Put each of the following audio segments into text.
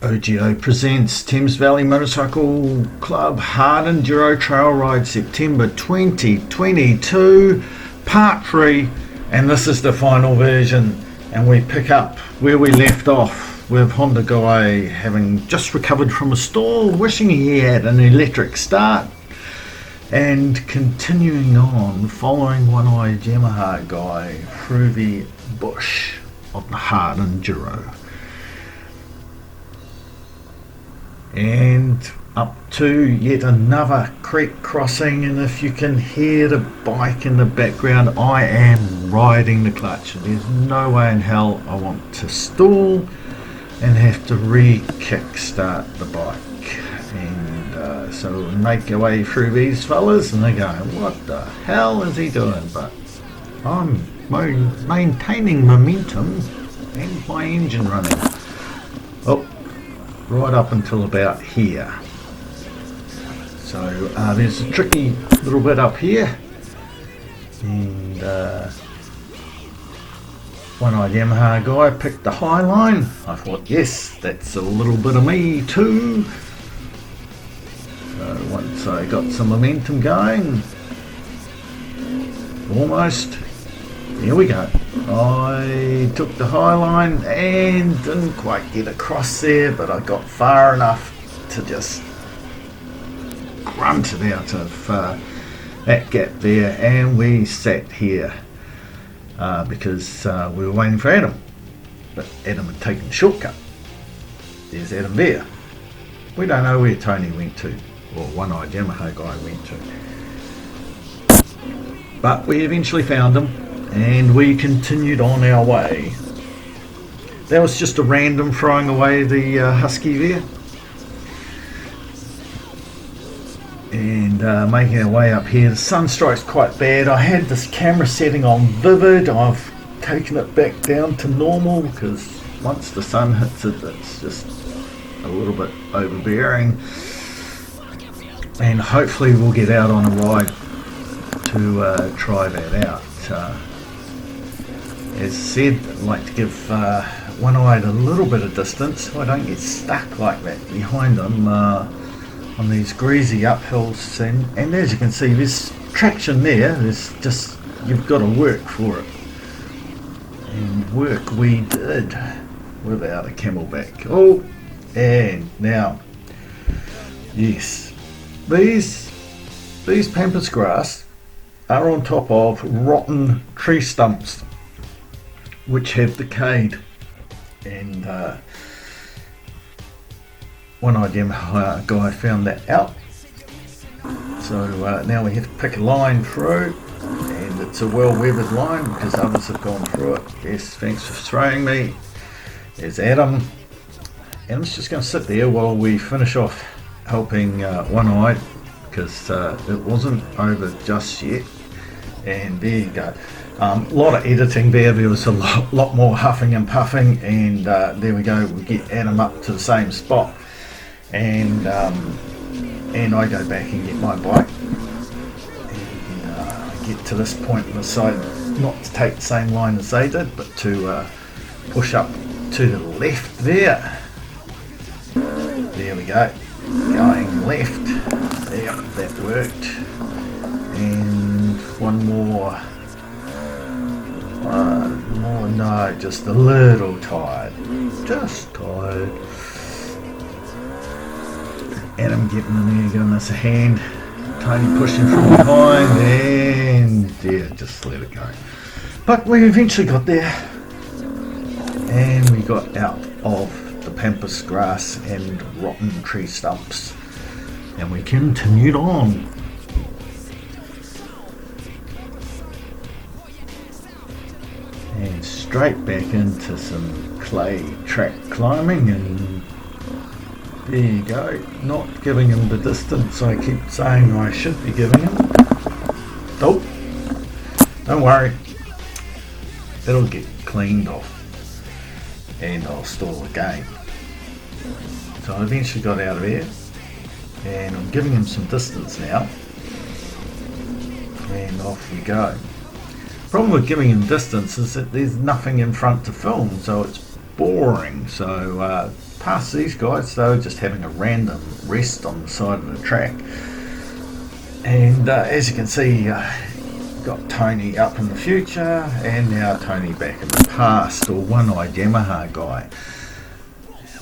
OGO presents Thames Valley Motorcycle Club Hard Enduro Trail Ride September 2022 Part 3, and this is the final version, and we pick up where we left off with Honda Guy having just recovered from a stall, wishing he had an electric start, and continuing on following one-eyed Yamaha Guy through the bush of the Hard Enduro. And up to yet another creek crossing, and if you can hear the bike in the background, I am riding the clutch. There's no way in hell I want to stall and have to re-kick start the bike. And so we make our way through these fellas, and they're going, what the hell is he doing? But I'm maintaining momentum and my engine running. Oh, right up until about here. So there's a tricky little bit up here, and one-eyed Yamaha Guy picked the high line. I thought, yes, that's a little bit of me too. So once I got some momentum going, almost, here we go. I took the high line and didn't quite get across there, but I got far enough to just grunt it out of that gap there, and we sat here because we were waiting for Adam. But Adam had taken the shortcut. There's Adam there. We don't know where Tony went to, or one-eyed Yamaha Guy went to. But we eventually found him, and we continued on our way. That was just a random throwing away the Husky there, and making our way up here. The sunstrike's quite bad. I had this camera setting on vivid. I've taken it back down to normal because once the sun hits it, it's just a little bit overbearing, and hopefully we'll get out on a ride to try that out. As said, I'd like to give one-eyed a little bit of distance so I don't get stuck like that behind them on these greasy uphills, and as you can see, there's traction there. There's just, you've got to work for it, and work we did without a camelback. Oh, and now, yes, these pampas grass are on top of rotten tree stumps which have decayed, and one-eyed Yamaha Guy found that out. So now we have to pick a line through, and it's a well-weathered line because others have gone through it. Yes, thanks for throwing me. There's Adam. Adam's just going to sit there while we finish off helping one-eyed, because it wasn't over just yet. And there you go. A lot of editing there. There was a lot more huffing and puffing, and there we go. We get Adam up to the same spot, and I go back and get my bike, and I get to this point and decide not to take the same line as they did, but to push up to the left there. There we go. Going left. Yep, that worked. And one more. No, just a little tired. Just tired. Adam getting in there, giving us a hand. Tony pushing from behind, and yeah, just let it go. But we eventually got there, and we got out of the pampas grass and rotten tree stumps, and we continued on. And straight back into some clay track climbing, and there you go. Not giving him the distance I keep saying I should be giving him. Oh, don't worry, it'll get cleaned off, and I'll stall again. So I eventually got out of there, and I'm giving him some distance now, and off we go. Problem with giving him distance is that there's nothing in front to film, so it's boring. So past these guys, they were just having a random rest on the side of the track. And as you can see, got Tony up in the future, and now Tony back in the past, or one-eyed Yamaha guy.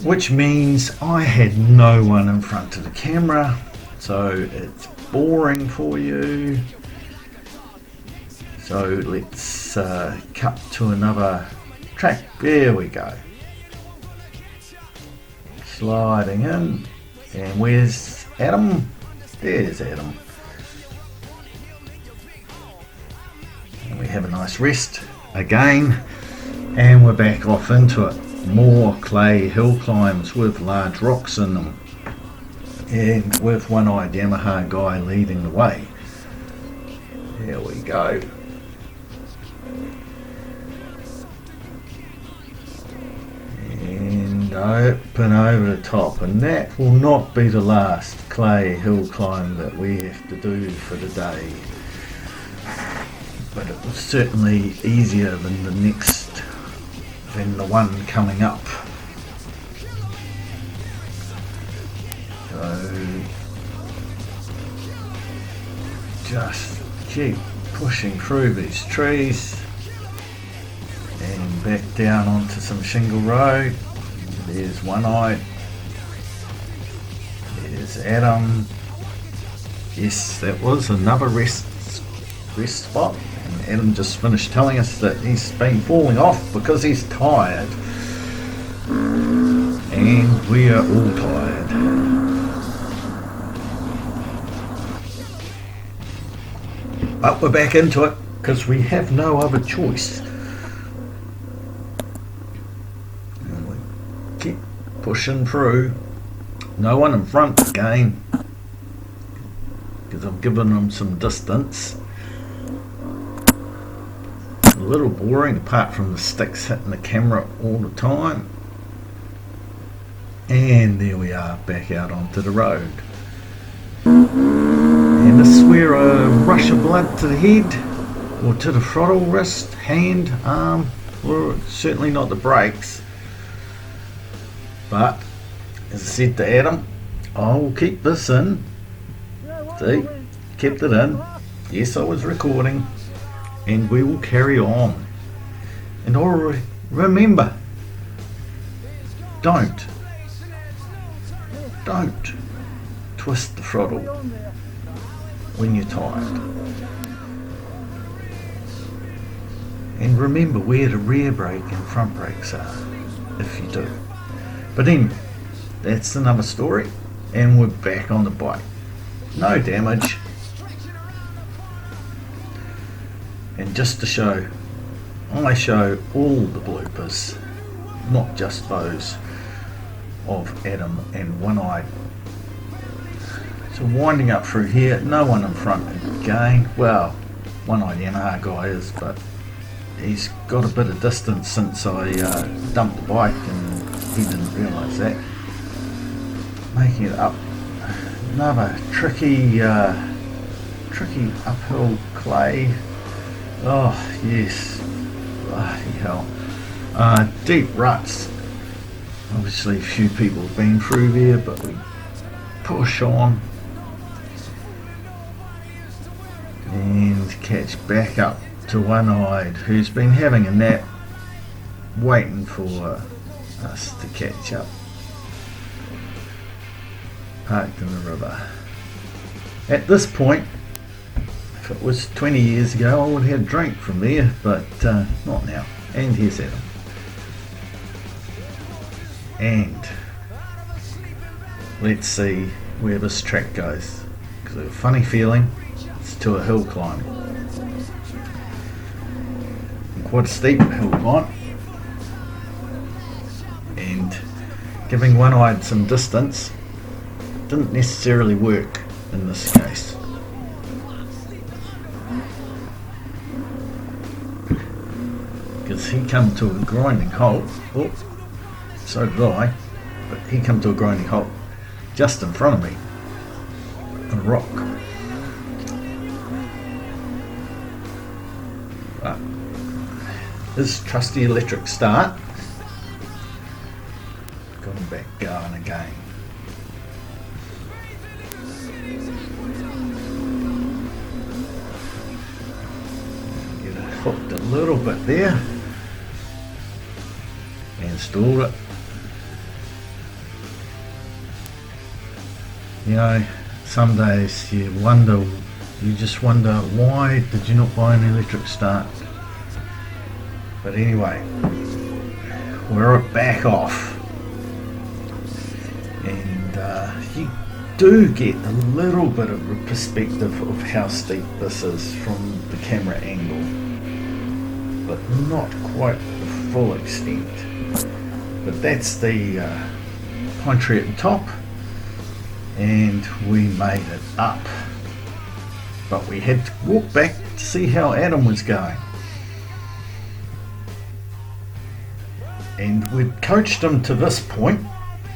Which means I had no one in front of the camera, so it's boring for you. So let's cut to another track. There we go. Sliding in, and where's Adam? There's Adam. And we have a nice rest again, and we're back off into it. More clay hill climbs with large rocks in them, and with one-eyed Yamaha guy leading the way. There we go. And open over the top, and that will not be the last clay hill climb that we have to do for the day, but it was certainly easier than the one coming up. So just keep pushing through these trees and back down onto some shingle road. There's one-eyed. There's Adam. Yes, that was another rest spot. Adam just finished telling us that he's been falling off because he's tired. And we are all tired. But we're back into it because we have no other choice. And we keep pushing through. No one in front again, because I've given them some distance. A little boring apart from the sticks hitting the camera all the time. And there we are, back out onto the road. And I swear a rush of blood to the head, or to the throttle, wrist, hand, arm, or certainly not the brakes. But as I said to Adam, I'll keep this in. See, kept it in. Yes, I was recording. And we will carry on. And remember, don't twist the throttle when you're tired. And remember where the rear brake and front brakes are, if you do. But anyway, that's another story, and we're back on the bike. No damage. And just to show, I show all the bloopers, not just those of Adam and one-eyed. So winding up through here, no one in front again. Well, one-eyed Yamaha guy is, but he's got a bit of distance since I dumped the bike, and he didn't realise that. Making it up another tricky uphill clay. Oh yes, bloody hell. Deep ruts. Obviously a few people have been through there, but we push on and catch back up to one-eyed, who's been having a nap, waiting for us to catch up. Parked in the river. At this point, if it was 20 years ago, I would have had a drink from there, but not now. And here's Adam. And let's see where this track goes, because I have a funny feeling it's to a hill climb. And quite a steep hill climb. And giving one-eyed some distance didn't necessarily work in this case. Because he come to a grinding halt. Oh, so did I, but he come to a grinding halt just in front of me on a rock. But his trusty electric start got him back going again. Get it hooked a little bit there. Installed it. You know, some days you just wonder why did you not buy an electric start. But anyway, we're back off, and you do get a little bit of a perspective of how steep this is from the camera angle, but not quite the full extent. But that's the pine tree at the top, and we made it up. But we had to walk back to see how Adam was going. And we'd coached him to this point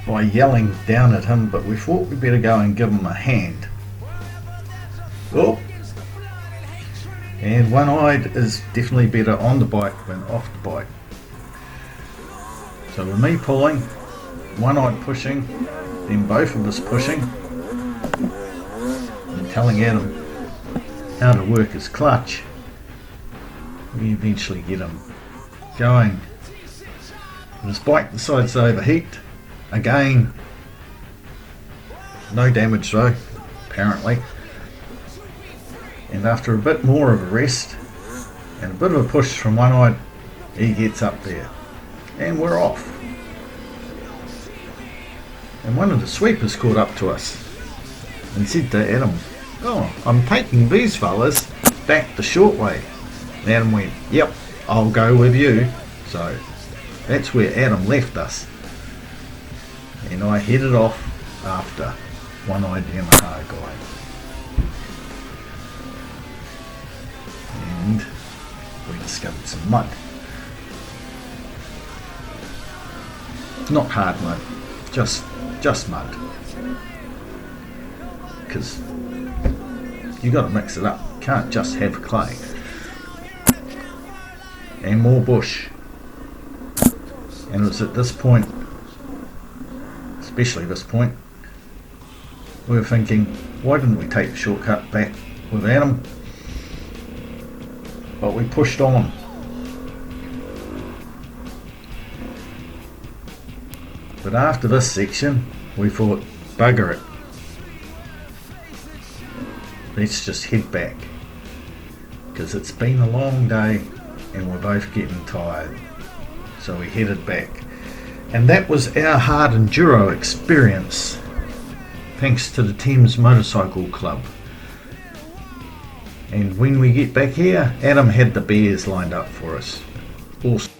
by yelling down at him, but we thought we'd better go and give him a hand. Oh. And one-eyed is definitely better on the bike than off the bike. So with me pulling, one-eyed pushing, then both of us pushing, and telling Adam how to work his clutch, we eventually get him going. And his bike decides to overheat again. No damage though, apparently. And after a bit more of a rest and a bit of a push from one-eyed, he gets up there. And we're off. And one of the sweepers caught up to us and said to Adam, "Oh, I'm taking these fellas back the short way." And Adam went, "Yep, I'll go with you." So that's where Adam left us. And I headed off after one-eyed Yamaha guy. And we discovered some mud. Not hard mud, just mud. Because you got to mix it up. You can't just have clay. And more bush. And it was at this point, especially this point, we were thinking, why didn't we take the shortcut back with Adam? But we pushed on. But after this section, we thought, bugger it. Let's just head back. Because it's been a long day and we're both getting tired. So we headed back. And that was our Hard Enduro experience. Thanks to the Thames Motorcycle Club. And when we get back here, Adam had the beers lined up for us. Awesome.